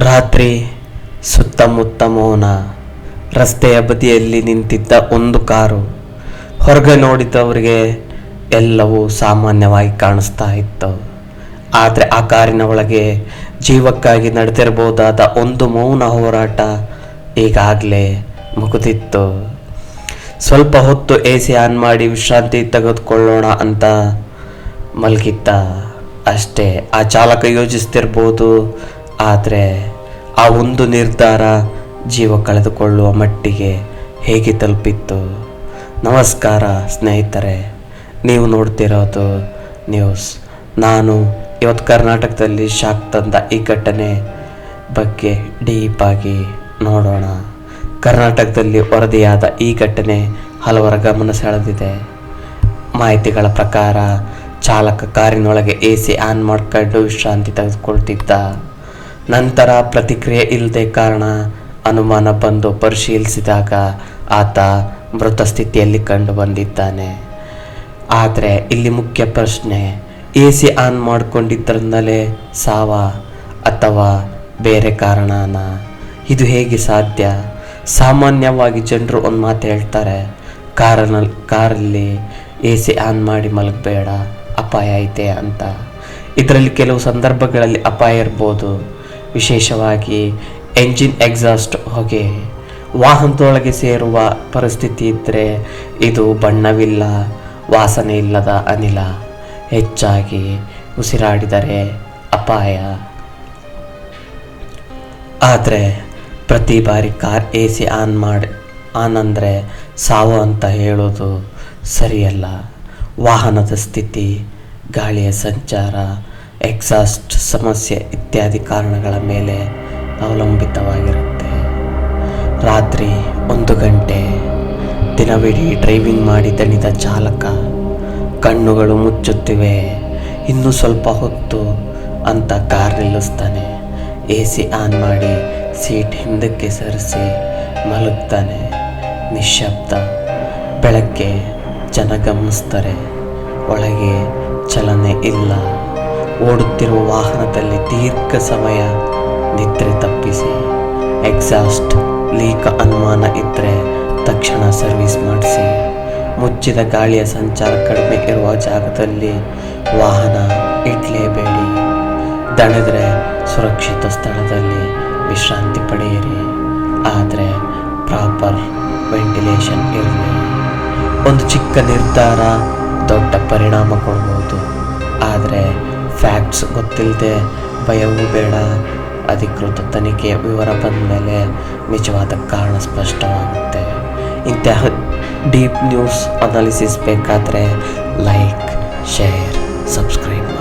ರಾತ್ರಿ ಸುತ್ತಮುತ್ತ ಮೌನ. ರಸ್ತೆಯ ಬದಿಯಲ್ಲಿ ನಿಂತಿದ್ದ ಒಂದು ಕಾರು. ಹೊರಗೆ ನೋಡಿದವರಿಗೆ ಎಲ್ಲವೂ ಸಾಮಾನ್ಯವಾಗಿ ಕಾಣಿಸ್ತಾ ಇತ್ತು. ಆದರೆ ಆ ಕಾರಿನ ಒಳಗೆ ಜೀವಕ್ಕಾಗಿ ನಡೆದಿರಬಹುದಾದ ಒಂದು ಮೌನ ಹೋರಾಟ ಈಗಾಗಲೇ ಮುಗಿದಿತ್ತು. ಸ್ವಲ್ಪ ಹೊತ್ತು AC ಆನ್ ಮಾಡಿ ವಿಶ್ರಾಂತಿ ತೆಗೆದುಕೊಳ್ಳೋಣ ಅಂತ ಮಲಗಿದ್ದ ಅಷ್ಟೇ. ಆ ಚಾಲಕ ಯೋಚಿಸ್ತಿರ್ಬೋದು, ಆದರೆ ಆ ಒಂದು ನಿರ್ಧಾರ ಜೀವ ಕಳೆದುಕೊಳ್ಳುವ ಮಟ್ಟಿಗೆ ಹೇಗೆ ತಲುಪಿತ್ತು. ನಮಸ್ಕಾರ ಸ್ನೇಹಿತರೆ, ನೀವು ನೋಡ್ತಿರೋದು ನ್ಯೂಸ್. ನಾನು ಇವತ್ತು ಕರ್ನಾಟಕದಲ್ಲಿ ಶಾಕ್ ತಂದ ಈ ಘಟನೆ ಬಗ್ಗೆ ಡೀಪಾಗಿ ನೋಡೋಣ. ಕರ್ನಾಟಕದಲ್ಲಿ ವರದಿಯಾದ ಈ ಘಟನೆ ಹಲವರ ಗಮನ ಸೆಳೆದಿದೆ. ಮಾಹಿತಿಗಳ ಪ್ರಕಾರ ಚಾಲಕ ಕಾರಿನೊಳಗೆ AC ಆನ್ ಮಾಡ್ಕೊಂಡು ವಿಶ್ರಾಂತಿ ತೆಗೆದುಕೊಳ್ತಿದ್ದ. ನಂತರ ಪ್ರತಿಕ್ರಿಯೆ ಇಲ್ಲದೆ ಕಾರಣ ಅನುಮಾನ ಬಂದು ಪರಿಶೀಲಿಸಿದಾಗ ಆತ ಮೃತ ಸ್ಥಿತಿಯಲ್ಲಿ ಕಂಡು ಬಂದಿದ್ದಾನೆ. ಆದರೆ ಇಲ್ಲಿ ಮುಖ್ಯ ಪ್ರಶ್ನೆ, AC ಆನ್ ಮಾಡಿಕೊಂಡಿದ್ದರಿಂದಲೇ ಸಾವ ಅಥವಾ ಬೇರೆ ಕಾರಣನ? ಇದು ಹೇಗೆ ಸಾಧ್ಯ? ಸಾಮಾನ್ಯವಾಗಿ ಜನರು ಒಂದು ಮಾತು ಹೇಳ್ತಾರೆ, ಕಾರಲ್ಲಿ AC ಆನ್ ಮಾಡಿ ಮಲಗಬೇಡ, ಅಪಾಯ ಐತೆ ಅಂತ. ಇದರಲ್ಲಿ ಕೆಲವು ಸಂದರ್ಭಗಳಲ್ಲಿ ಅಪಾಯ ಇರ್ಬೋದು, ವಿಶೇಷವಾಗಿ ಎಂಜಿನ್ ಎಕ್ಸಾಸ್ಟ್ ಹೊಗೆ ವಾಹನದೊಳಗೆ ಸೇರುವ ಪರಿಸ್ಥಿತಿ ಇದ್ದರೆ. ಇದು ಬಣ್ಣವಿಲ್ಲ, ವಾಸನೆ ಇಲ್ಲದ ಅನಿಲ ಹೆಚ್ಚಾಗಿ ಉಸಿರಾಡಿದರೆ ಅಪಾಯ. ಆದರೆ ಪ್ರತಿ ಬಾರಿ ಕಾರ್ AC ಆನ್ ಅಂದರೆ ಸಾವು ಅಂತ ಹೇಳೋದು ಸರಿಯಲ್ಲ. ವಾಹನದ ಸ್ಥಿತಿ, ಗಾಳಿಯ ಸಂಚಾರ, ಎಕ್ಸಾಸ್ಟ್ ಸಮಸ್ಯೆ ಇತ್ಯಾದಿ ಕಾರಣಗಳ ಮೇಲೆ ಅವಲಂಬಿತವಾಗಿರುತ್ತೆ. ರಾತ್ರಿ 1 ಗಂಟೆ, ದಿನವಿಡೀ ಡ್ರೈವಿಂಗ್ ಮಾಡಿ ದಣಿದ ಚಾಲಕ, ಕಣ್ಣುಗಳು ಮುಚ್ಚುತ್ತಿವೆ. ಇನ್ನೂ ಸ್ವಲ್ಪ ಹೊತ್ತು ಅಂತ ಕಾರ್ ನಿಲ್ಲಿಸ್ತಾನೆ. AC ಆನ್ ಮಾಡಿ ಸೀಟ್ ಹಿಂದಕ್ಕೆ ಸರಿಸಿ ಮಲಗ್ತಾನೆ. ನಿಶ್ಶಬ್ದ. ಬೆಳಗ್ಗೆ ಜನ ಗಮನಿಸ್ತಾರೆ, ಒಳಗೆ ಚಲನೆ ಇಲ್ಲ. ಓಡುತ್ತಿರುವ ವಾಹನದಲ್ಲಿ ದೀರ್ಘ ಸಮಯ ನಿದ್ರೆ ತಪ್ಪಿಸಿ. ಎಕ್ಸಾಸ್ಟ್ ಲೀಕ್ ಅನುಮಾನ ಇದ್ದರೆ ತಕ್ಷಣ ಸರ್ವಿಸ್ ಮಾಡಿಸಿ. ಮುಚ್ಚಿದ ಗಾಳಿಯ ಸಂಚಾರ ಕಡಿಮೆ ಇರುವ ಜಾಗದಲ್ಲಿ ವಾಹನ ಇಡಲೇಬೇಡಿ. ದಣಿದ್ರೆ ಸುರಕ್ಷಿತ ಸ್ಥಳದಲ್ಲಿ ವಿಶ್ರಾಂತಿ ಪಡೆಯಿರಿ. ಆದರೆ ಪ್ರಾಪರ್ ವೆಂಟಿಲೇಷನ್ ಇರಲಿ. ಒಂದು ಚಿಕ್ಕ ನಿರ್ಧಾರ ದೊಡ್ಡ ಪರಿಣಾಮ ಕೊಡ್ಬೋದು. ಆದರೆ ಫ್ಯಾಕ್ಟ್ಸ್ ಗೊತ್ತಿಲ್ಲದೆ ಭಯವೂ ಬೇಡ. ಅಧಿಕೃತ ತನಿಖೆಯ ವಿವರ ಬಂದ ಮೇಲೆ ನಿಜವಾದ ಕಾರಣ ಸ್ಪಷ್ಟವಾಗುತ್ತೆ. ಇಂತಹ ಡೀಪ್ ನ್ಯೂಸ್ ಅನಾಲಿಸಿಸ್ ಬೇಕಾದರೆ ಲೈಕ್, ಶೇರ್, ಸಬ್ಸ್ಕ್ರೈಬ್